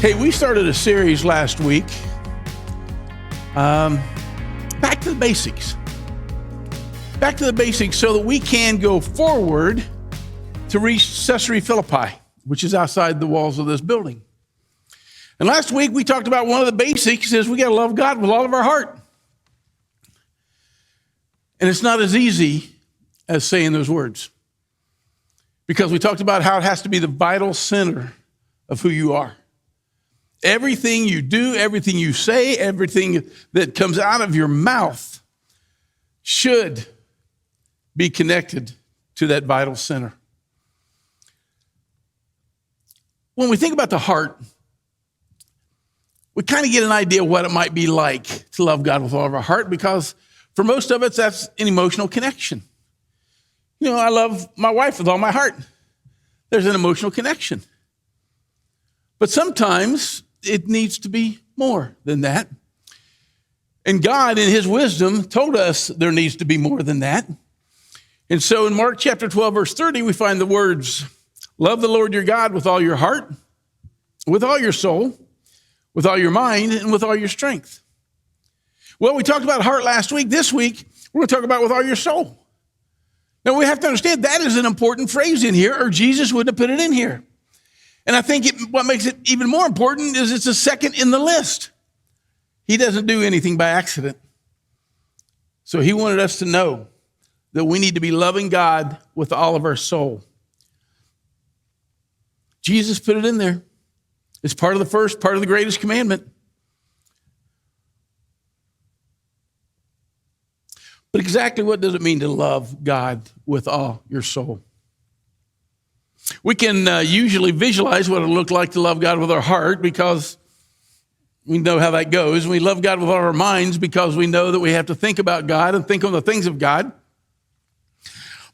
Hey, we started a series last week, Back to the Basics. Back to the basics so that we can go forward to reach Caesarea Philippi, which is outside the walls of this building. And last week we talked about one of the basics is we got to love God with all of our heart. And it's not as easy as saying those words, because we talked about how it has to be the vital center of who you are. Everything you do, everything you say, everything that comes out of your mouth should be connected to that vital center. When we think about the heart, we kind of get an idea of what it might be like to love God with all of our heart, because for most of us, that's an emotional connection. You know, I love my wife with all my heart. There's an emotional connection. But sometimes it needs to be more than that. And God, in his wisdom, told us there needs to be more than that. And so in Mark chapter 12, verse 30, we find the words, love the Lord your God with all your heart, with all your soul, with all your mind, and with all your strength. Well, we talked about heart last week. This week, we're going to talk about with all your soul. Now, we have to understand that is an important phrase in here, or Jesus wouldn't have put it in here. And I think what makes it even more important is it's the second in the list. He doesn't do anything by accident. So he wanted us to know that we need to be loving God with all of our soul. Jesus put it in there. It's part of the first, part of the greatest commandment. But exactly what does it mean to love God with all your soul? We can usually visualize what it would look like to love God with our heart, because we know how that goes. We love God with all our minds because we know that we have to think about God and think on the things of God.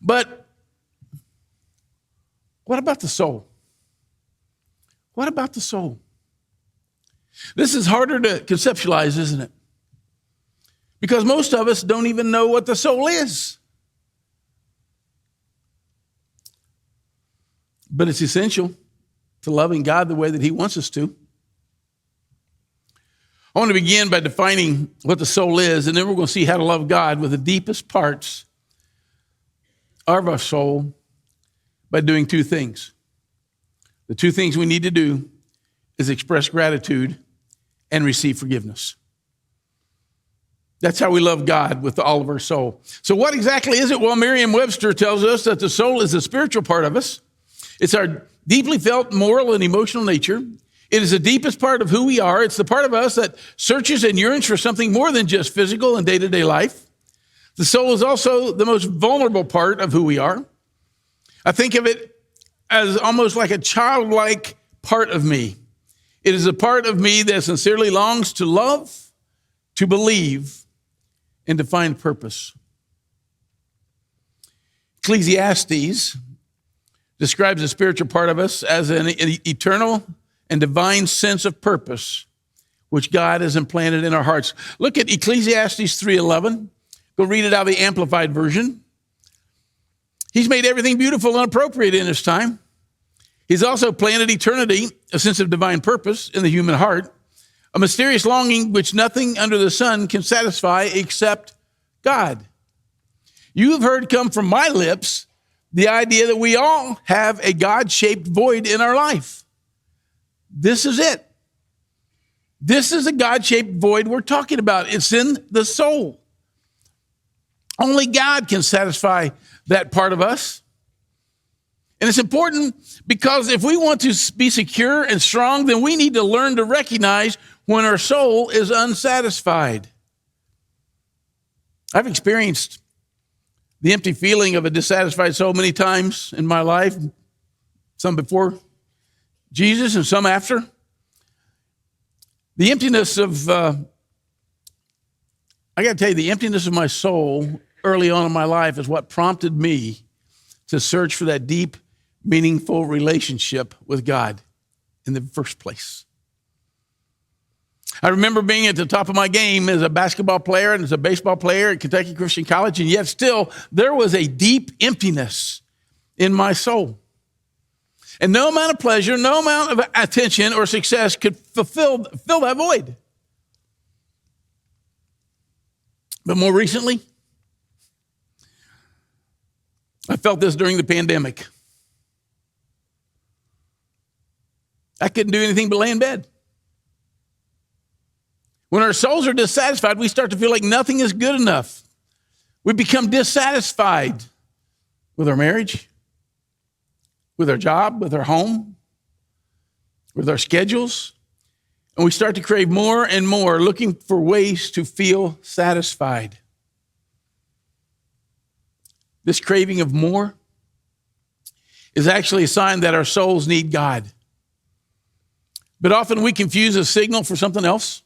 But what about the soul? What about the soul? This is harder to conceptualize, isn't it? Because most of us don't even know what the soul is. But it's essential to loving God the way that he wants us to. I want to begin by defining what the soul is, and then we're going to see how to love God with the deepest parts of our soul by doing two things. The two things we need to do is express gratitude and receive forgiveness. That's how we love God with all of our soul. So what exactly is it? Well, Merriam-Webster tells us that the soul is the spiritual part of us. It's our deeply felt moral and emotional nature. It is the deepest part of who we are. It's the part of us that searches and yearns for something more than just physical and day-to-day life. The soul is also the most vulnerable part of who we are. I think of it as almost like a childlike part of me. It is a part of me that sincerely longs to love, to believe, and to find purpose. Ecclesiastes describes the spiritual part of us as an eternal and divine sense of purpose, which God has implanted in our hearts. Look at Ecclesiastes 3:11. Go read it out of the Amplified Version. He's made everything beautiful and appropriate in his time. He's also planted eternity, a sense of divine purpose in the human heart, a mysterious longing which nothing under the sun can satisfy except God. You have heard come from my lips the idea that we all have a God-shaped void in our life. This is it. This is a God-shaped void we're talking about. It's in the soul. Only God can satisfy that part of us. And it's important because if we want to be secure and strong, then we need to learn to recognize when our soul is unsatisfied. I've experienced the empty feeling of a dissatisfied soul many times in my life, some before Jesus and some after. The emptiness of, I got to tell you, the emptiness of my soul early on in my life is what prompted me to search for that deep, meaningful relationship with God in the first place. I remember being at the top of my game as a basketball player and as a baseball player at Kentucky Christian College, and yet still there was a deep emptiness in my soul. And no amount of pleasure, no amount of attention or success could fill that void. But more recently, I felt this during the pandemic. I couldn't do anything but lay in bed. When our souls are dissatisfied, we start to feel like nothing is good enough. We become dissatisfied with our marriage, with our job, with our home, with our schedules. And we start to crave more and more, looking for ways to feel satisfied. This craving of more is actually a sign that our souls need God. But often we confuse a signal for something else.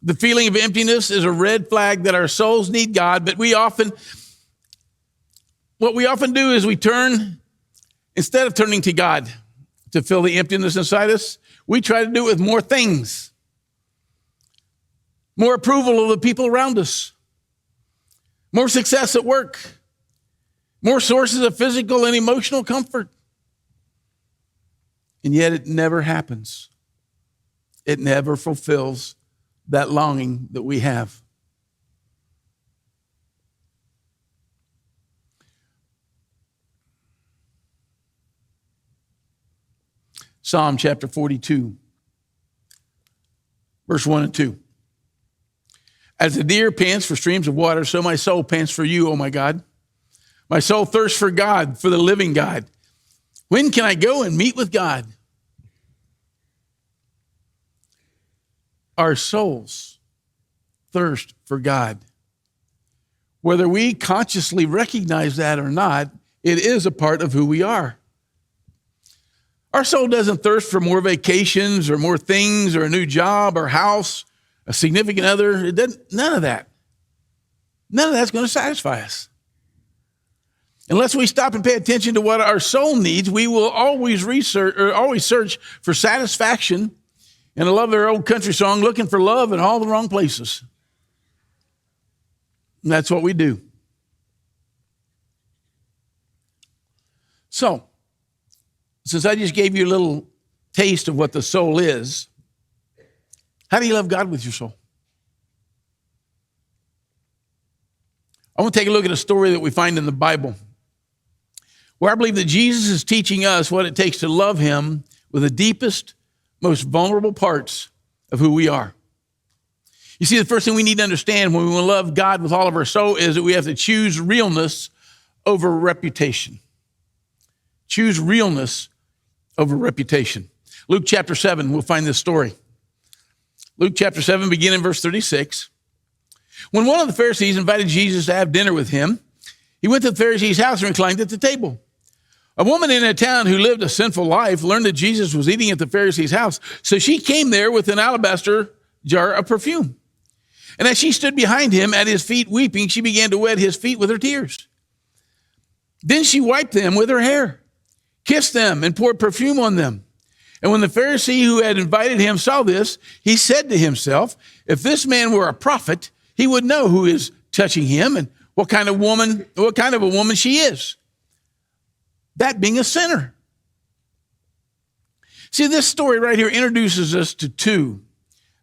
The feeling of emptiness is a red flag that our souls need God, but what we often do is instead of turning to God to fill the emptiness inside us, we try to do it with more things, more approval of the people around us, more success at work, more sources of physical and emotional comfort. And yet it never happens. It never fulfills that longing that we have. Psalm chapter 42, verse 1 and 2. As the deer pants for streams of water, so my soul pants for you, O my God. My soul thirsts for God, for the living God. When can I go and meet with God? Our souls thirst for God. Whether we consciously recognize that or not, it is a part of who we are. Our soul doesn't thirst for more vacations or more things or a new job or house, a significant other. It doesn't. None of that. None of that's going to satisfy us. Unless we stop and pay attention to what our soul needs, we will always search for satisfaction. And I love their old country song, looking for love in all the wrong places. And that's what we do. So, since I just gave you a little taste of what the soul is, how do you love God with your soul? I want to take a look at a story that we find in the Bible, where I believe that Jesus is teaching us what it takes to love him with the deepest, most vulnerable parts of who we are. You see, the first thing we need to understand when we want to love God with all of our soul is that we have to choose realness over reputation. Choose realness over reputation. Luke chapter 7, we'll find this story. Luke chapter 7, beginning in verse 36. When one of the Pharisees invited Jesus to have dinner with him, he went to the Pharisee's house and reclined at the table. A woman in a town who lived a sinful life learned that Jesus was eating at the Pharisee's house, so she came there with an alabaster jar of perfume. And as she stood behind him at his feet weeping, she began to wet his feet with her tears. Then she wiped them with her hair, kissed them, and poured perfume on them. And when the Pharisee who had invited him saw this, he said to himself, if this man were a prophet, he would know who is touching him and what kind of a woman she is. That being a sinner. See, this story right here introduces us to two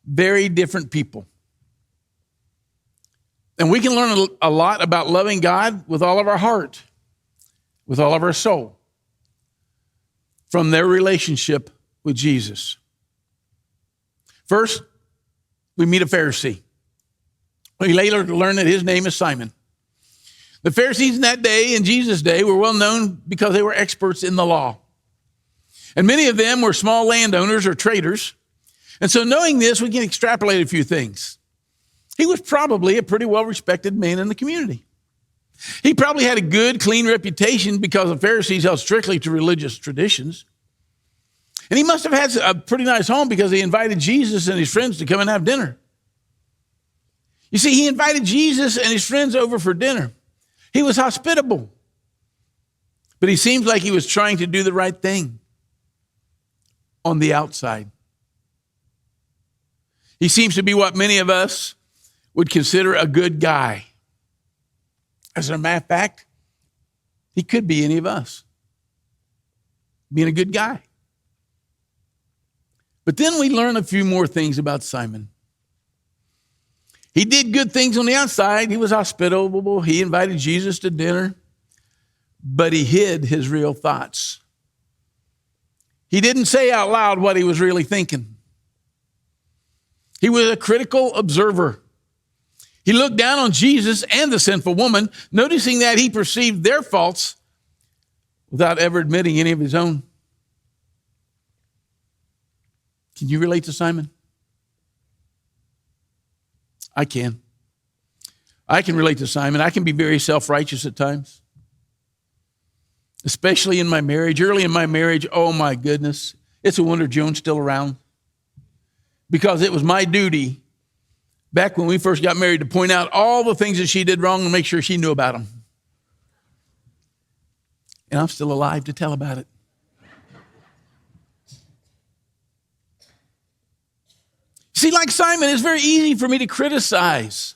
very different people. And we can learn a lot about loving God with all of our heart, with all of our soul, from their relationship with Jesus. First, we meet a Pharisee. We later learn that his name is Simon. The Pharisees in that day, in Jesus' day, were well known because they were experts in the law. And many of them were small landowners or traders. And so knowing this, we can extrapolate a few things. He was probably a pretty well-respected man in the community. He probably had a good, clean reputation because the Pharisees held strictly to religious traditions. And he must have had a pretty nice home because he invited Jesus and his friends to come and have dinner. You see, he invited Jesus and his friends over for dinner. He was hospitable. But he seems like he was trying to do the right thing on the outside. He seems to be what many of us would consider a good guy. As a matter of fact, he could be any of us. being a good guy. But then we learn a few more things about Simon. He did good things on the outside. He was hospitable. He invited Jesus to dinner, but he hid his real thoughts. He didn't say out loud what he was really thinking. He was a critical observer. He looked down on Jesus and the sinful woman, noticing that he perceived their faults without ever admitting any of his own. Can you relate to Simon? I can. I can relate to Simon. I can be very self-righteous at times, especially in my marriage. Early in my marriage, oh my goodness, it's a wonder Joan's still around, because it was my duty back when we first got married to point out all the things that she did wrong and make sure she knew about them. And I'm still alive to tell about it. See, like Simon, it's very easy for me to criticize.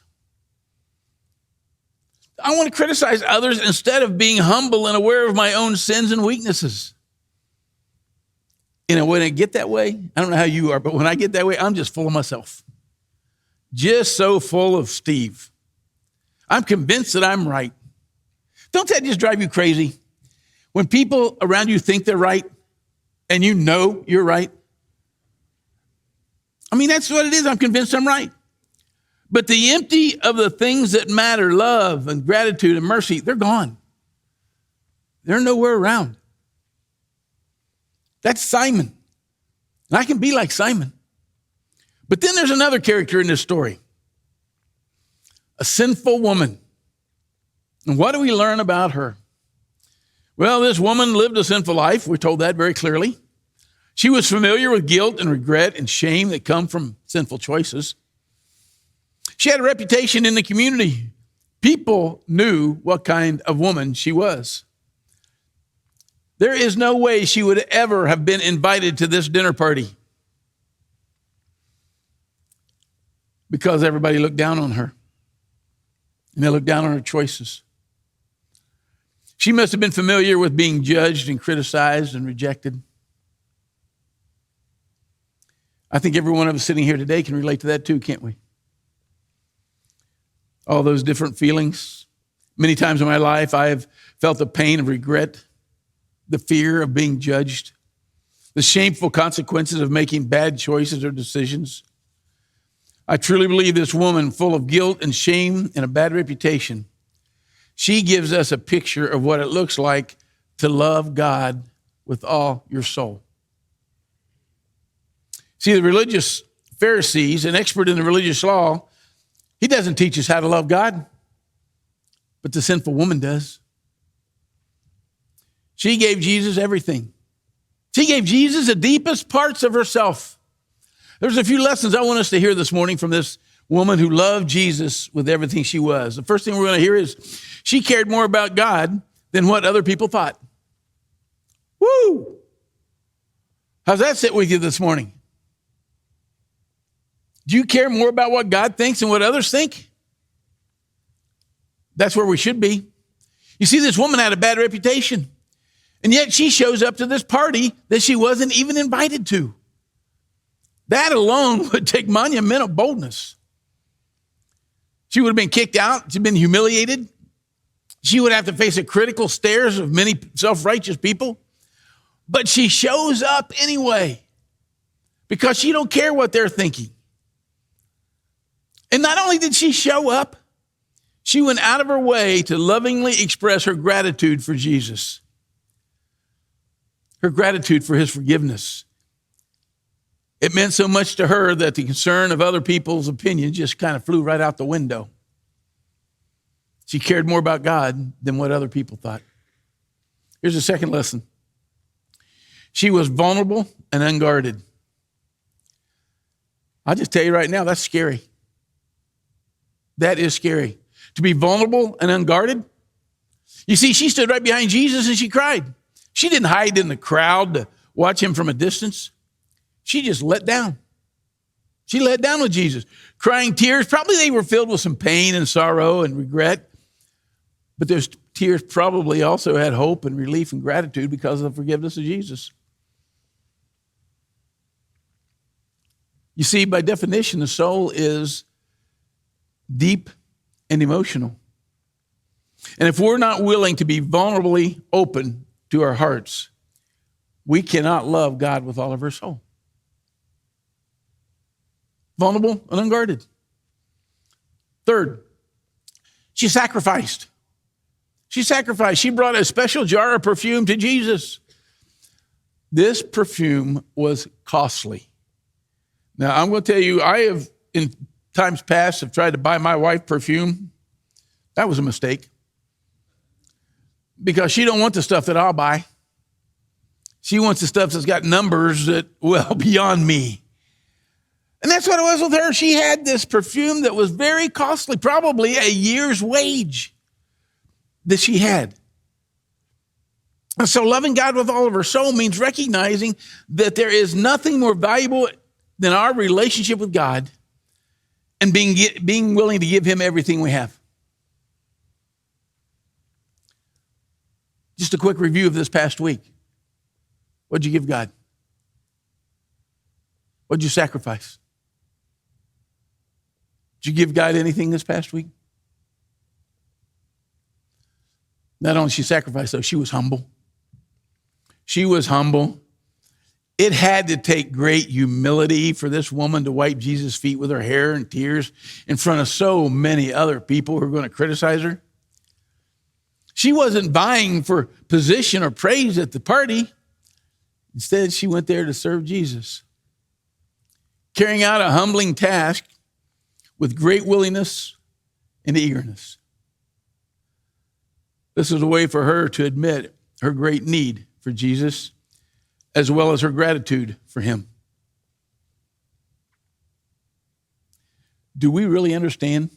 I want to criticize others instead of being humble and aware of my own sins and weaknesses. When I get that way, I don't know how you are, but when I get that way, I'm just full of myself. Just so full of Steve. I'm convinced that I'm right. Don't that just drive you crazy? When people around you think they're right and you know you're right. I mean, that's what it is. I'm convinced I'm right. But the empty of the things that matter, love and gratitude and mercy, they're gone. They're nowhere around. That's Simon. And I can be like Simon. But then there's another character in this story. A sinful woman. And what do we learn about her? Well, this woman lived a sinful life. We're told that very clearly. She was familiar with guilt and regret and shame that come from sinful choices. She had a reputation in the community. People knew what kind of woman she was. There is no way she would ever have been invited to this dinner party because everybody looked down on her. And they looked down on her choices. She must have been familiar with being judged and criticized and rejected. I think every one of us sitting here today can relate to that too, can't we? All those different feelings. Many times in my life, I have felt the pain of regret, the fear of being judged, the shameful consequences of making bad choices or decisions. I truly believe this woman, full of guilt and shame and a bad reputation, she gives us a picture of what it looks like to love God with all your soul. See, the religious Pharisees, an expert in the religious law, he doesn't teach us how to love God, but the sinful woman does. She gave Jesus everything. She gave Jesus the deepest parts of herself. There's a few lessons I want us to hear this morning from this woman who loved Jesus with everything she was. The first thing we're going to hear is she cared more about God than what other people thought. Woo! How's that sit with you this morning? Do you care more about what God thinks than what others think? That's where we should be. You see, this woman had a bad reputation, and yet she shows up to this party that she wasn't even invited to. That alone would take monumental boldness. She would have been kicked out. She'd been humiliated. She would have to face the critical stares of many self-righteous people. But she shows up anyway because she don't care what they're thinking. And not only did she show up, she went out of her way to lovingly express her gratitude for Jesus, her gratitude for his forgiveness. It meant so much to her that the concern of other people's opinions just kind of flew right out the window. She cared more about God than what other people thought. Here's the second lesson. She was vulnerable and unguarded. I'll just tell you right now, that's scary. That is scary. To be vulnerable and unguarded. You see, she stood right behind Jesus and she cried. She didn't hide in the crowd to watch him from a distance. She just let down. She let down with Jesus, crying tears. Probably they were filled with some pain and sorrow and regret. But those tears probably also had hope and relief and gratitude because of the forgiveness of Jesus. You see, by definition, the soul is deep and emotional. And if we're not willing to be vulnerably open to our hearts, we cannot love God with all of our soul. Vulnerable and unguarded. Third, she sacrificed. She sacrificed. She brought a special jar of perfume to Jesus. This perfume was costly. Now, I'm going to tell you, I have, in times past, have tried to buy my wife perfume. That was a mistake. Because she don't want the stuff that I'll buy. She wants the stuff that's got numbers that, well, beyond me. And that's what it was with her. She had this perfume that was very costly, probably a year's wage that she had. And so loving God with all of her soul means recognizing that there is nothing more valuable than our relationship with God and being willing to give him everything we have. Just a quick review of this past week. What'd you give God? What'd you sacrifice? Did you give God anything this past week? Not only she sacrificed, though, she was humble. She was humble. It had to take great humility for this woman to wipe Jesus' feet with her hair and tears in front of so many other people who are going to criticize her. She wasn't vying for position or praise at the party. Instead, she went there to serve Jesus, carrying out a humbling task with great willingness and eagerness. This was a way for her to admit her great need for Jesus, as well as her gratitude for him. Do we really understand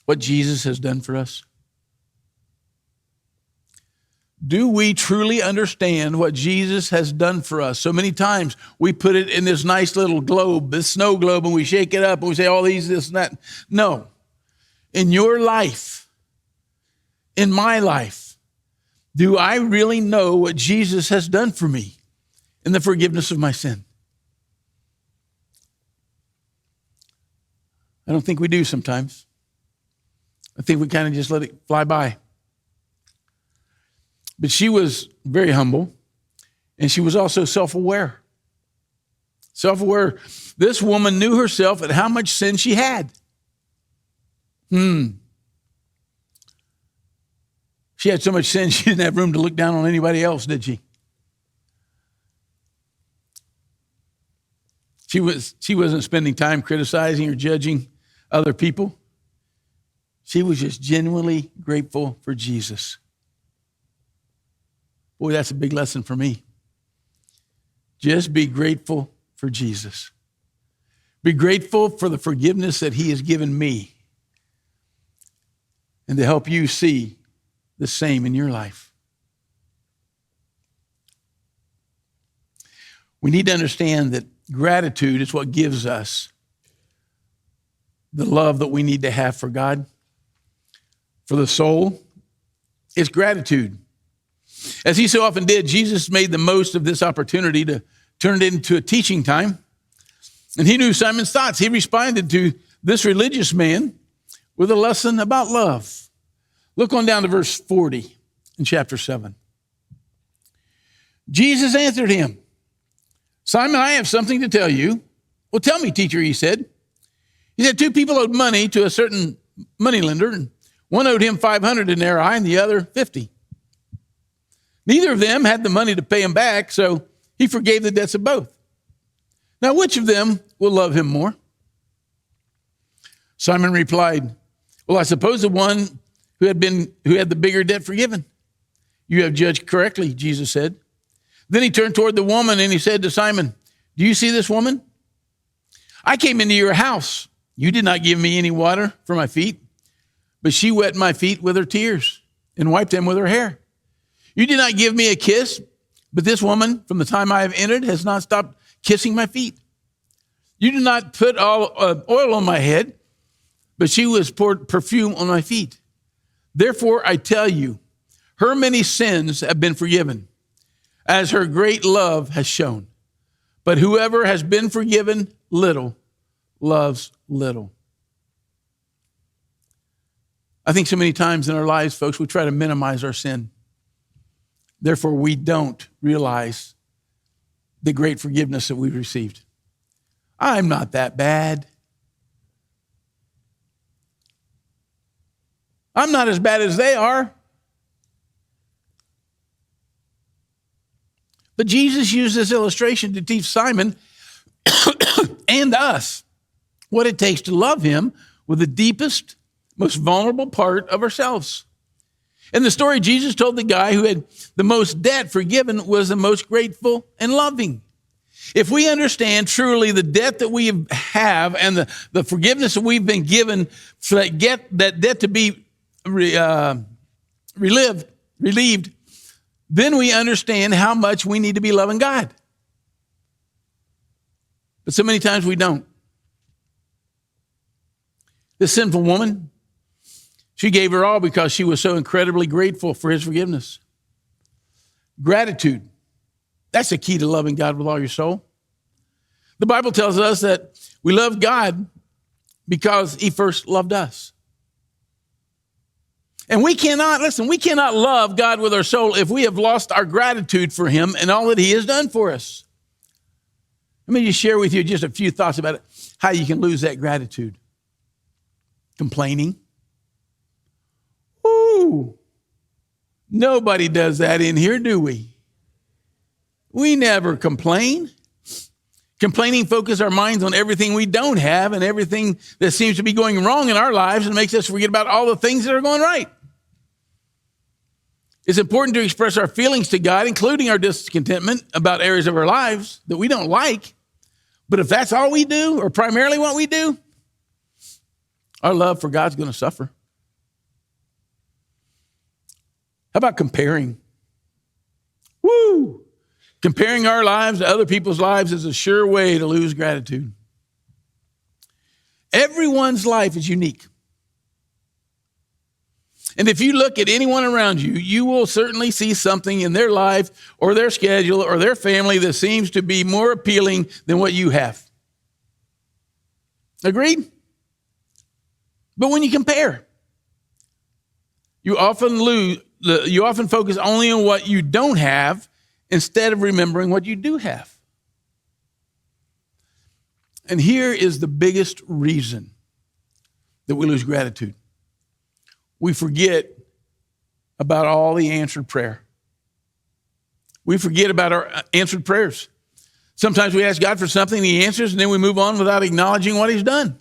what Jesus has done for us? Do we truly understand what Jesus has done for us? So many times we put it in this nice little globe, this snow globe, and we shake it up and we say all these, this, and that. No. In your life, in my life, do I really know what Jesus has done for me in the forgiveness of my sin? I don't think we do sometimes. I think we kind of just let it fly by. But she was very humble, and she was also self-aware. Self-aware. This woman knew herself and how much sin she had. She had so much sin, she didn't have room to look down on anybody else, did she? She wasn't spending time criticizing or judging other people. She was just genuinely grateful for Jesus. Boy, that's a big lesson for me. Just be grateful for Jesus. Be grateful for the forgiveness that he has given me, and to help you see the same in your life. We need to understand that gratitude is what gives us the love that we need to have for God. For the soul, it's gratitude. As he so often did, Jesus made the most of this opportunity to turn it into a teaching time. And he knew Simon's thoughts. He responded to this religious man with a lesson about love. Look on down to verse 40 in chapter 7. Jesus answered him, Simon, I have something to tell you. Well, tell me, teacher, he said. He said, 2 people owed money to a certain moneylender, and one owed him 500 denarii and the other 50. Neither of them had the money to pay him back, so he forgave the debts of both. Now, which of them will love him more? Simon replied, well, I suppose the one who had the bigger debt forgiven. You have judged correctly, Jesus said. Then he turned toward the woman and he said to Simon, do you see this woman? I came into your house. You did not give me any water for my feet, but she wet my feet with her tears and wiped them with her hair. You did not give me a kiss, but this woman, from the time I have entered, has not stopped kissing my feet. You did not put oil on my head, but she was poured perfume on my feet. Therefore, I tell you, her many sins have been forgiven, as her great love has shown. But whoever has been forgiven little loves little. I think so many times in our lives, folks, we try to minimize our sin. Therefore, we don't realize the great forgiveness that we've received. I'm not that bad. I'm not as bad as they are. But Jesus used this illustration to teach Simon and us what it takes to love him with the deepest, most vulnerable part of ourselves. In the story, Jesus told the guy who had the most debt forgiven was the most grateful and loving. If we understand truly the debt that we have and the forgiveness that we've been given for that debt to be relieved, then we understand how much we need to be loving God. But so many times we don't. This sinful woman, she gave her all because she was so incredibly grateful for his forgiveness. Gratitude, that's the key to loving God with all your soul. The Bible tells us that we love God because he first loved us. And we cannot love God with our soul if we have lost our gratitude for him and all that he has done for us. Let me just share with you just a few thoughts about it, how you can lose that gratitude. Complaining. Ooh, nobody does that in here, do we? We never complain. Complaining focuses our minds on everything we don't have and everything that seems to be going wrong in our lives and makes us forget about all the things that are going right. It's important to express our feelings to God, including our discontentment about areas of our lives that we don't like. But if that's all we do, or primarily what we do, our love for God's going to suffer. How about comparing? Woo! Comparing our lives to other people's lives is a sure way to lose gratitude. Everyone's life is unique. And if you look at anyone around you, you will certainly see something in their life or their schedule or their family that seems to be more appealing than what you have. Agreed? But when you compare, you often focus only on what you don't have instead of remembering what you do have. And here is the biggest reason that we lose gratitude. We forget about all the answered prayer. We forget about our answered prayers. Sometimes we ask God for something, he answers, and then we move on without acknowledging what he's done.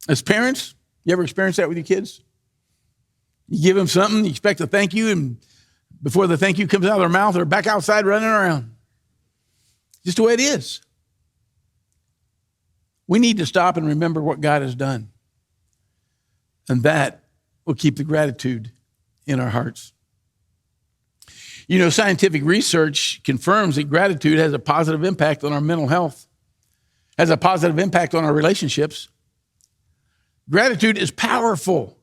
As parents, you ever experience that with your kids? You give them something, you expect a thank you, and before the thank you comes out of their mouth, they're back outside running around. Just the way it is. We need to stop and remember what God has done. And that will keep the gratitude in our hearts. You know, scientific research confirms that gratitude has a positive impact on our mental health, has a positive impact on our relationships. Gratitude is powerful.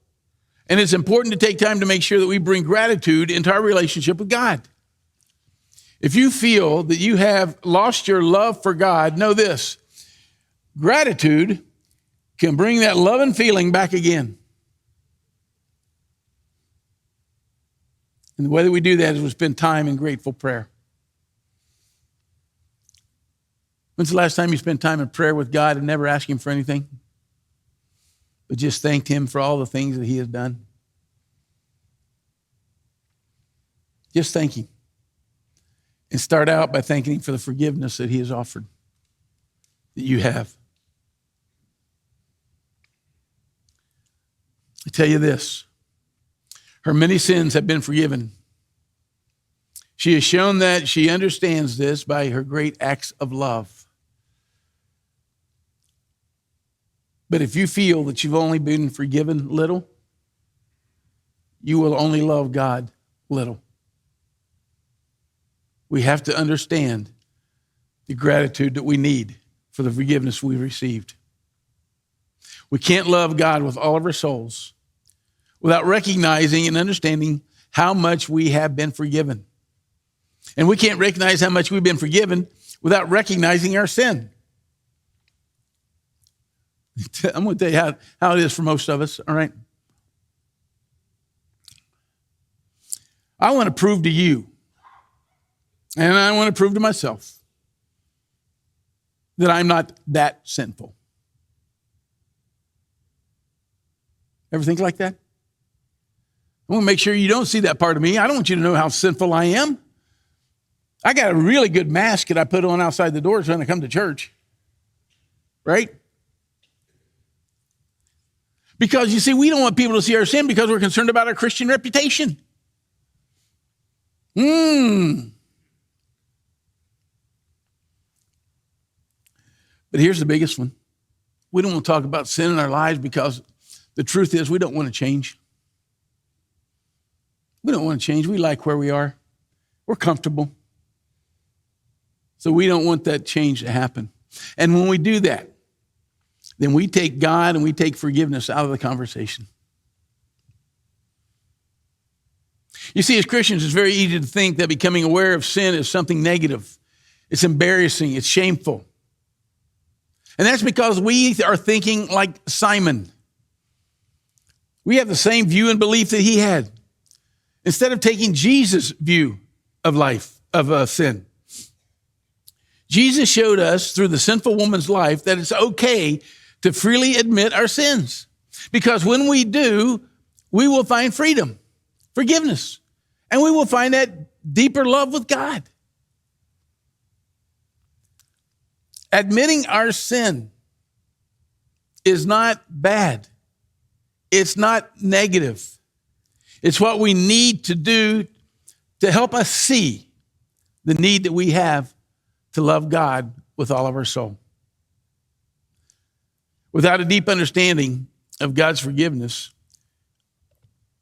And it's important to take time to make sure that we bring gratitude into our relationship with God. If you feel that you have lost your love for God, know this: gratitude can bring that love and feeling back again. And the way that we do that is we spend time in grateful prayer. When's the last time you spent time in prayer with God and never asked him for anything, but just thanked him for all the things that he has done? Just thank him. And start out by thanking him for the forgiveness that he has offered, that you have. I tell you this, her many sins have been forgiven. She has shown that she understands this by her great acts of love. But if you feel that you've only been forgiven little, you will only love God little. We have to understand the gratitude that we need for the forgiveness we received. We can't love God with all of our souls without recognizing and understanding how much we have been forgiven. And we can't recognize how much we've been forgiven without recognizing our sin. I'm going to tell you how it is for most of us, all right? I want to prove to you, and I want to prove to myself, that I'm not that sinful. Ever think like that? I want to make sure you don't see that part of me. I don't want you to know how sinful I am. I got a really good mask that I put on outside the doors when I come to church. Right? Because you see, we don't want people to see our sin because we're concerned about our Christian reputation. But here's the biggest one. We don't want to talk about sin in our lives because the truth is we don't want to change. We don't want to change. We like where we are. We're comfortable. So we don't want that change to happen. And when we do that, then we take God and we take forgiveness out of the conversation. You see, as Christians, it's very easy to think that becoming aware of sin is something negative. It's embarrassing. It's shameful. And that's because we are thinking like Simon. We have the same view and belief that he had. Instead of taking Jesus' view of life, of sin. Jesus showed us through the sinful woman's life that it's okay to freely admit our sins. Because when we do, we will find freedom, forgiveness, and we will find that deeper love with God. Admitting our sin is not bad. It's not negative. It's what we need to do to help us see the need that we have to love God with all of our soul. Without a deep understanding of God's forgiveness,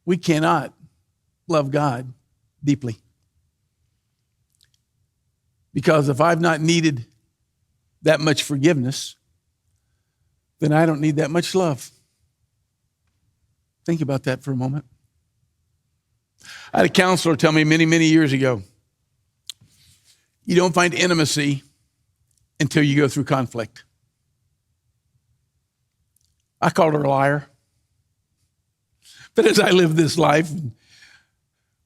we cannot love God deeply. Because if I've not needed that much forgiveness, then I don't need that much love. Think about that for a moment. I had a counselor tell me many, many years ago, you don't find intimacy until you go through conflict. I called her a liar. But as I live this life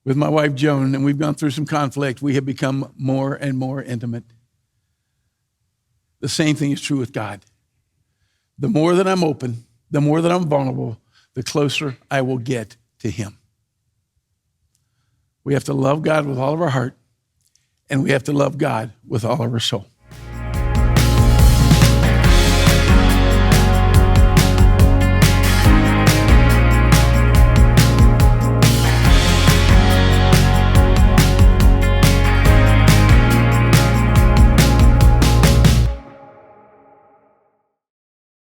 with my wife, Joan, and we've gone through some conflict, we have become more and more intimate. The same thing is true with God. The more that I'm open, the more that I'm vulnerable, the closer I will get to him. We have to love God with all of our heart, and we have to love God with all of our soul.